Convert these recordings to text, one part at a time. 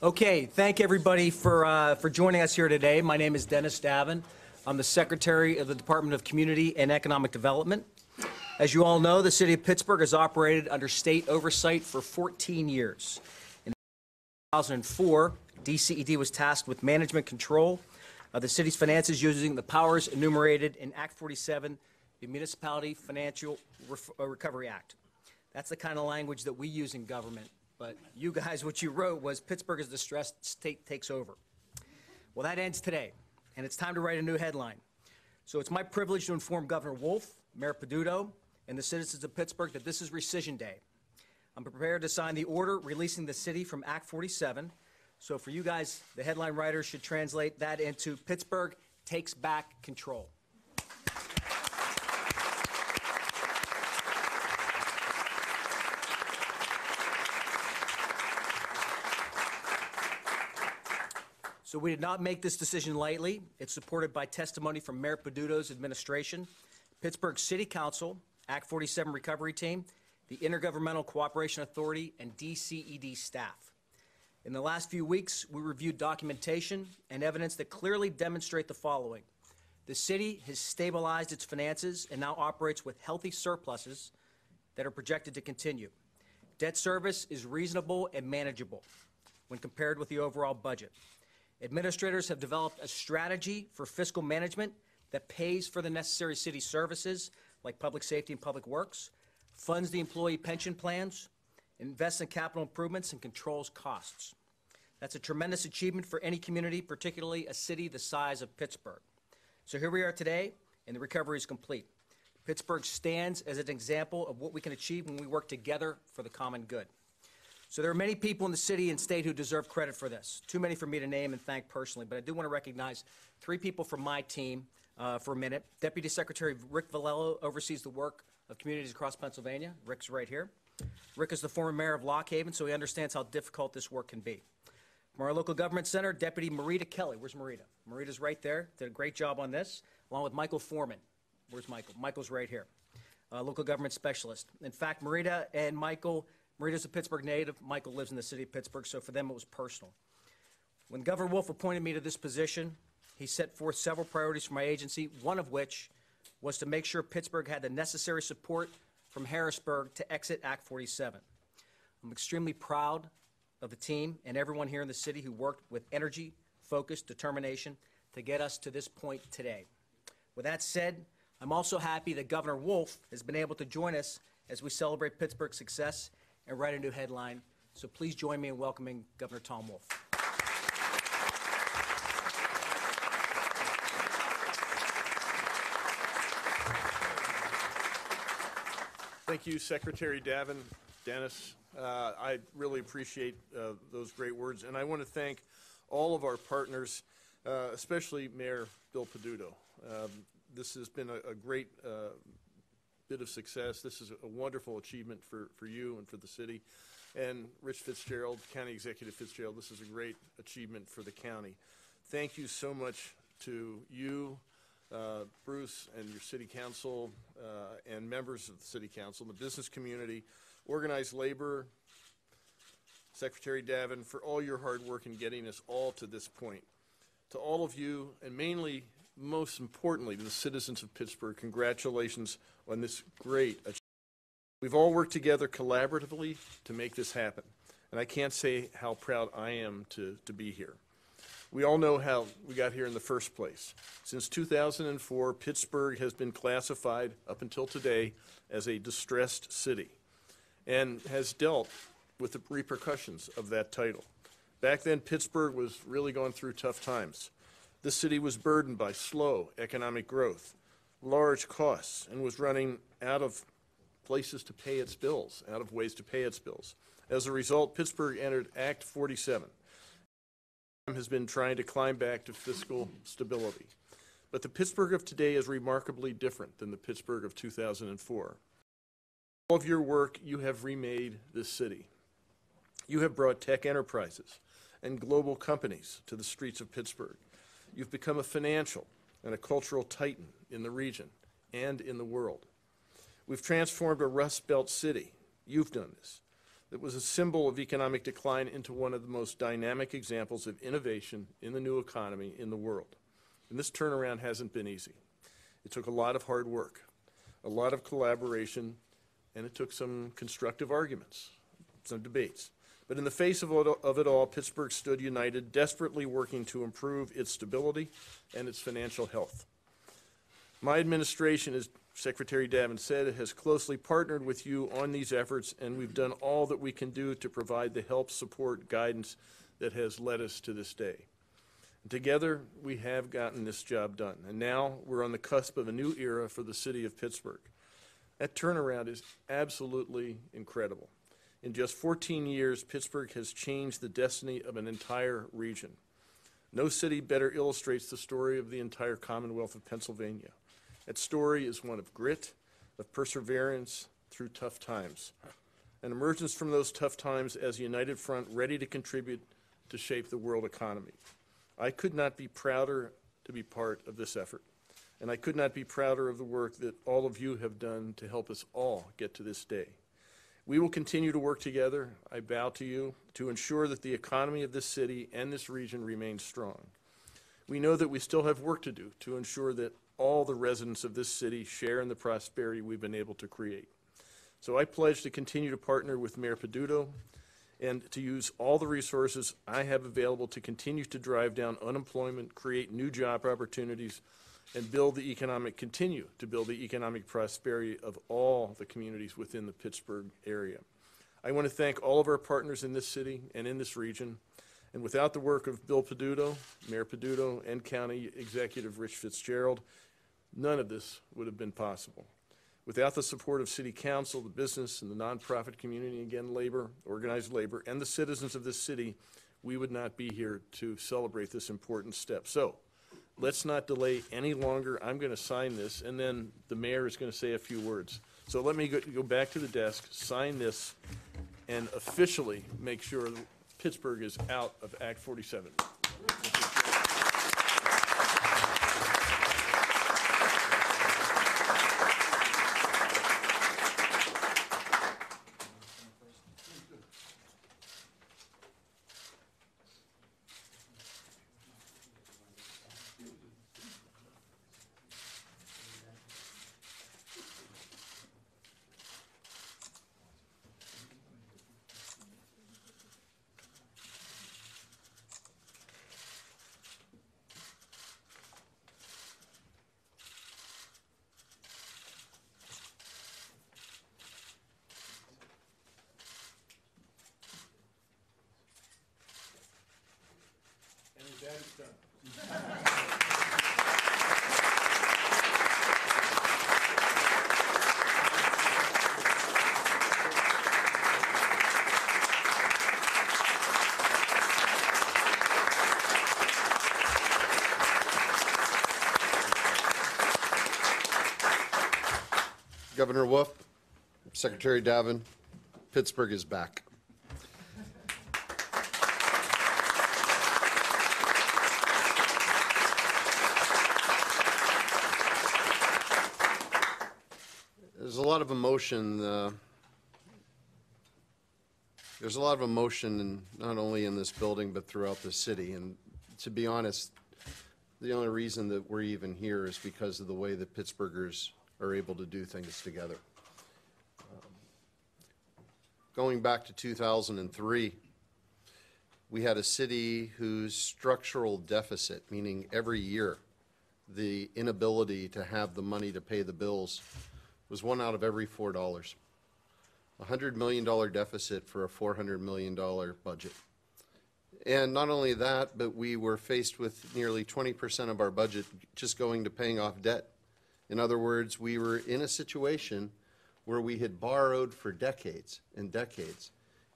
Okay, thank everybody for joining us here today. My name is Dennis Davin. I'm the Secretary of the Department of Community and Economic Development. As you all know, the City of Pittsburgh has operated under state oversight for 14 years. In 2004, DCED was tasked with management control of the city's finances using the powers enumerated in Act 47, the Municipality Financial Recovery Act. That's the kind of language that we use in government. But you guys, what you wrote was Pittsburgh is distressed, state takes over. Well, that ends today, and it's time to write a new headline. So it's my privilege to inform Governor Wolf, Mayor Peduto, and the citizens of Pittsburgh that this is rescission day. I'm prepared to sign the order releasing the city from Act 47. So for you guys, the headline writers should translate that into Pittsburgh takes back control. So we did not make this decision lightly. It's supported by testimony from Mayor Peduto's administration, Pittsburgh City Council, Act 47 Recovery Team, the Intergovernmental Cooperation Authority, and DCED staff. In the last few weeks, we reviewed documentation and evidence that clearly demonstrate the following. The city has stabilized its finances and now operates with healthy surpluses that are projected to continue. Debt service is reasonable and manageable when compared with the overall budget. Administrators have developed a strategy for fiscal management that pays for the necessary city services like public safety and public works, funds the employee pension plans, invests in capital improvements, and controls costs. That's a tremendous achievement for any community, particularly a city the size of Pittsburgh. So here we are today, and the recovery is complete. Pittsburgh stands as an example of what we can achieve when we work together for the common good. So there are many people in the city and state who deserve credit for this. Too many for me to name and thank personally, but I do want to recognize three people from my team for a minute. Deputy Secretary Rick Valello oversees the work of communities across Pennsylvania. Rick's right here. Rick is the former mayor of Lock Haven, so he understands how difficult this work can be. From our local government center, Deputy Marita Kelly. Where's Marita? Marita's right there. Did a great job on this, along with Michael Foreman. Where's Michael? Michael's right here. Local government specialist. In fact, Marita and Michael, Marita's a Pittsburgh native. Michael lives in the city of Pittsburgh, so for them it was personal. When Governor Wolf appointed me to this position, he set forth several priorities for my agency, one of which was to make sure Pittsburgh had the necessary support from Harrisburg to exit Act 47. I'm extremely proud of the team and everyone here in the city who worked with energy, focus, determination to get us to this point today. With that said, I'm also happy that Governor Wolf has been able to join us as we celebrate Pittsburgh's success and write a new headline. So please join me in welcoming Governor Tom Wolf. Thank you, Secretary Davin, Dennis. I really appreciate those great words, and I want to thank all of our partners, especially Mayor Bill Peduto. This has been a great bit of success. This is a wonderful achievement for you and for the city. And Rich Fitzgerald, County Executive Fitzgerald, this is a great achievement for the county. Thank you so much to you, Bruce, and your city council and members of the city council, the business community, organized labor, Secretary Davin, for all your hard work in getting us all to this point. To all of you, and mainly, most importantly, to the citizens of Pittsburgh, congratulations on this great achievement. We've all worked together collaboratively to make this happen, and I can't say how proud I am to be here. We all know how we got here in the first place. Since 2004, Pittsburgh has been classified, up until today, as a distressed city and has dealt with the repercussions of that title. Back then, Pittsburgh was really going through tough times. The city was burdened by slow economic growth, large costs, and was running out of places to pay its bills, out of ways to pay its bills. As a result, Pittsburgh entered Act 47. Has been trying to climb back to fiscal stability. But the Pittsburgh of today is remarkably different than the Pittsburgh of 2004. All of your work, you have remade this city. You have brought tech enterprises and global companies to the streets of Pittsburgh. You've become a financial and a cultural titan in the region and in the world. We've transformed a Rust Belt city. You've done this. that was a symbol of economic decline into one of the most dynamic examples of innovation in the new economy in the world. And this turnaround hasn't been easy. It took a lot of hard work, a lot of collaboration, and it took some constructive arguments, some debates. But in the face of it all, Pittsburgh stood united, desperately working to improve its stability and its financial health. My administration, as Secretary Davin said, has closely partnered with you on these efforts, and we've done all that we can do to provide the help, support, guidance that has led us to this day. And together, we have gotten this job done, and now we're on the cusp of a new era for the city of Pittsburgh. That turnaround is absolutely incredible. In just 14 years, Pittsburgh has changed the destiny of an entire region. No city better illustrates the story of the entire Commonwealth of Pennsylvania. That story is one of grit, of perseverance through tough times, an emergence from those tough times as a united front ready to contribute to shape the world economy. I could not be prouder to be part of this effort, and I could not be prouder of the work that all of you have done to help us all get to this day. We will continue to work together, I bow to you, to ensure that the economy of this city and this region remains strong. We know that we still have work to do to ensure that all the residents of this city share in the prosperity we've been able to create. So I pledge to continue to partner with Mayor Peduto and to use all the resources I have available to continue to drive down unemployment, create new job opportunities, and continue to build the economic prosperity of all the communities within the Pittsburgh area. I want to thank all of our partners in this city and in this region. And without the work of Bill Peduto, Mayor Peduto, and County Executive Rich Fitzgerald, none of this would have been possible. Without the support of City Council, the business, and the nonprofit community, again, labor, organized labor, and the citizens of this city, we would not be here to celebrate this important step. So let's not delay any longer. I'm going to sign this, and then the mayor is going to say a few words. So let me go back to the desk, sign this, and officially make sure that Pittsburgh is out of Act 47. That is done. Governor Wolf, Secretary Davin, Pittsburgh is back. There's a lot of emotion. There's a lot of emotion, not only in this building but throughout the city. And to be honest, the only reason that we're even here is because of the way that Pittsburghers are able to do things together. Going back to 2003, we had a city whose structural deficit, meaning every year the inability to have the money to pay the bills, was one out of every $4. $100 million deficit for a $400 million budget. And not only that, but we were faced with nearly 20% of our budget just going to paying off debt. In other words, we were in a situation where we had borrowed for decades and decades,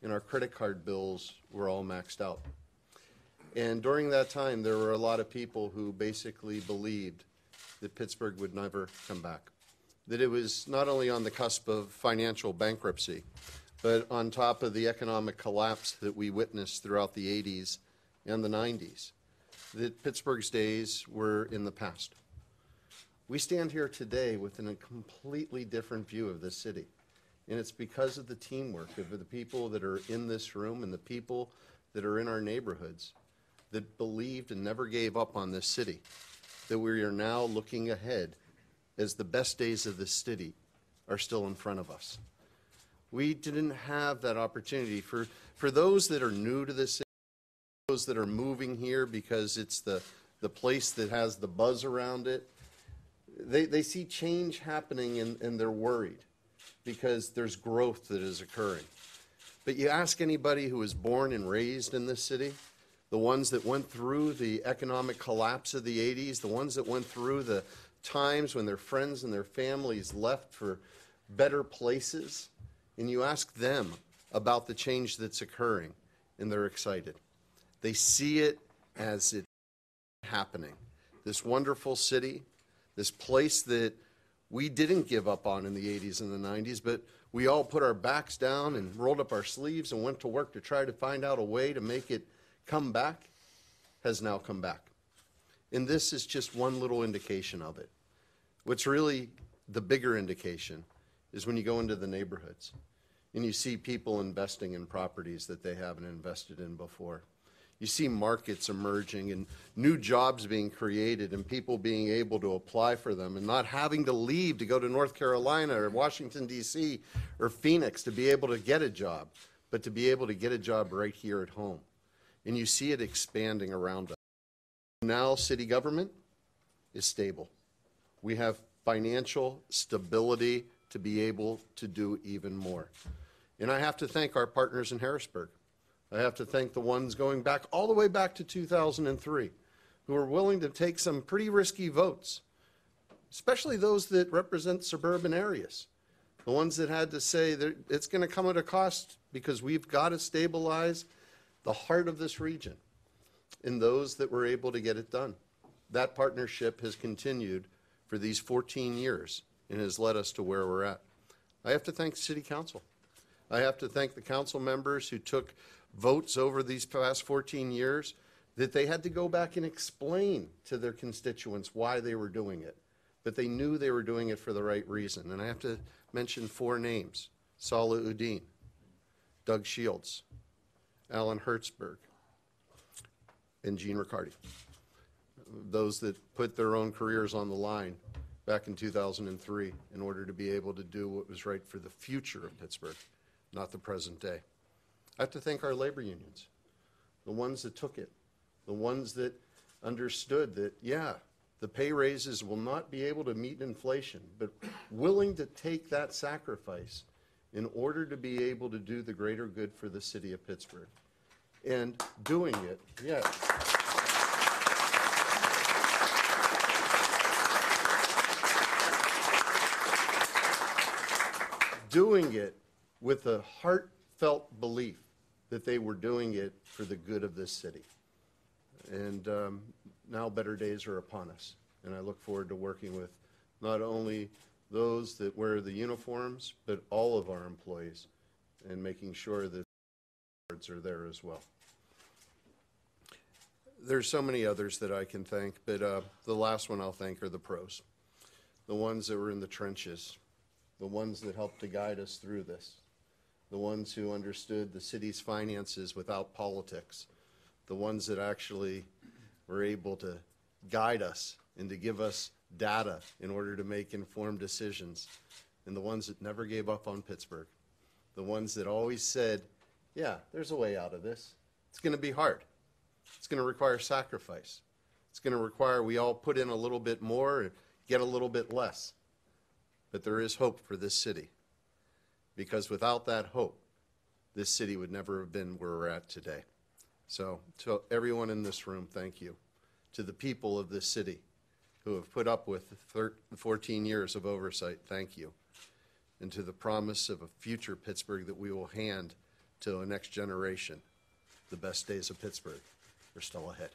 and our credit card bills were all maxed out. And during that time, there were a lot of people who basically believed that Pittsburgh would never come back, that it was not only on the cusp of financial bankruptcy, but on top of the economic collapse that we witnessed throughout the 80s and the 90s, that Pittsburgh's days were in the past. We stand here today with a completely different view of this city. And it's because of the teamwork of the people that are in this room and the people that are in our neighborhoods that believed and never gave up on this city, that we are now looking ahead as the best days of this city are still in front of us. We didn't have that opportunity. For those that are new to this city, those that are moving here because it's the place that has the buzz around it, they see change happening and they're worried because there's growth that is occurring. But you ask anybody who was born and raised in this city, the ones that went through the economic collapse of the 80s, the ones that went through the times when their friends and their families left for better places, and you ask them about the change that's occurring, and they're excited. They see it as it's happening. This wonderful city, this place that we didn't give up on in the 80s and the 90s, but we all put our backs down and rolled up our sleeves and went to work to try to find out a way to make it come back, has now come back. And this is just one little indication of it. What's really the bigger indication is when you go into the neighborhoods and you see people investing in properties that they haven't invested in before. You see markets emerging and new jobs being created and people being able to apply for them and not having to leave to go to North Carolina or Washington, D.C. or Phoenix to be able to get a job, but to be able to get a job right here at home. And you see it expanding around us. Now city government is stable. We have financial stability to be able to do even more. And I have to thank our partners in Harrisburg. I have to thank the ones going back all the way back to 2003 who are willing to take some pretty risky votes, especially those that represent suburban areas. The ones that had to say that it's going to come at a cost because we've got to stabilize the heart of this region, and those that were able to get it done. That partnership has continued for these 14 years and has led us to where we're at. I have to thank City Council. I have to thank the council members who took votes over these past 14 years that they had to go back and explain to their constituents why they were doing it. But they knew they were doing it for the right reason. And I have to mention 4 names: Salah Udine, Doug Shields, Alan Hertzberg, and Gene Riccardi. Those that put their own careers on the line back in 2003 in order to be able to do what was right for the future of Pittsburgh, not the present day. I have to thank our labor unions, the ones that took it, the ones that understood that, yeah, the pay raises will not be able to meet inflation, but willing to take that sacrifice in order to be able to do the greater good for the city of Pittsburgh. And doing it, yes. Doing it with a heartfelt belief that they were doing it for the good of this city. And now better days are upon us. And I look forward to working with not only those that wear the uniforms, but all of our employees and making sure that the are there as well. There's so many others that I can thank, but the last one I'll thank are the pros. The ones that were in the trenches, the ones that helped to guide us through this, the ones who understood the city's finances without politics, the ones that actually were able to guide us and to give us data in order to make informed decisions, and the ones that never gave up on Pittsburgh, the ones that always said, yeah, there's a way out of this. It's going to be hard. It's going to require sacrifice. It's going to require we all put in a little bit more and get a little bit less. But there is hope for this city, because without that hope, this city would never have been where we're at today. So to everyone in this room, thank you. To the people of this city who have put up with 14 years of oversight, thank you. And to the promise of a future Pittsburgh that we will hand to a next generation, the best days of Pittsburgh are still ahead.